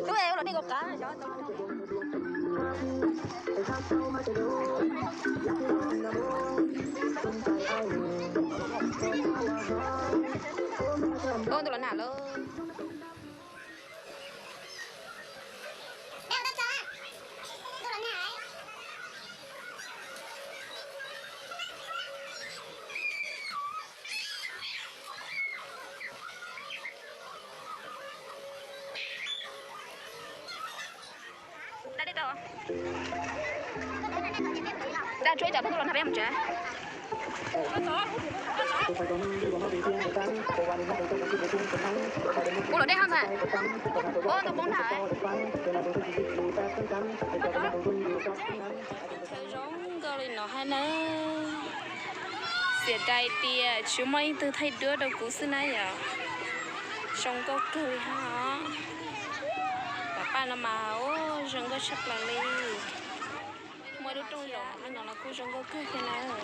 Đúng rồi, nó đi cột cá này cho ôi tụi nó nào luôn. Đã đi đâu? Đang chơi chợ tụi nó làm chưa? Cô ở đây không vậy? Ô, tôi muốn thải. Thấy giống cơ lên nó hay nè. Xỉa đầy tìa, chú mấy từ thấy đứa đâu cú xưa này à. Xong có cười hả? Bà nó mà ô, rừng có chắc là đi. Mỗi đứa trong rồi, anh nói là cô rừng có cười thế nào.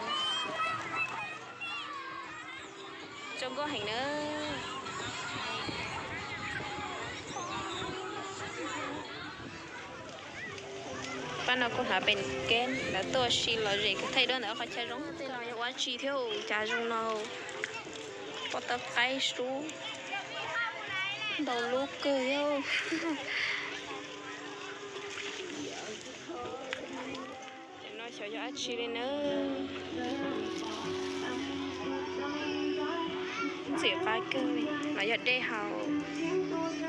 Trông có hình nữa. Bạn nào cũng hả bên kén là tôi xì là gì cái thay đó nữa phải chơi rong thế nào quá chi theo trả rong nào có tập cái số đầu lúc cười yêu nó cho chi lên nữa chỉ cái cười nó giờ đây hào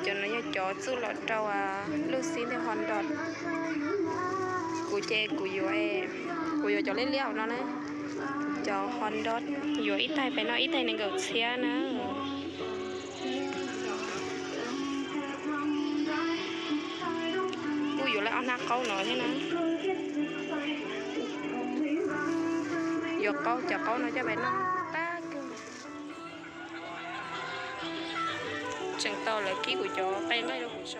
cho nó giờ cho chú lọt trâu à lúc xin thì hoàn đọt cú chè cú dừa cho lên liao nó này cho hoàn đọt dừa ít tay phải nói ít tay nên gợt xe nữa cú dừa lại ăn hạt câu nữa thế nào dừa câu cho câu nó cho bé nó ta chẳng to là ký của chó tay lấy đâu của chó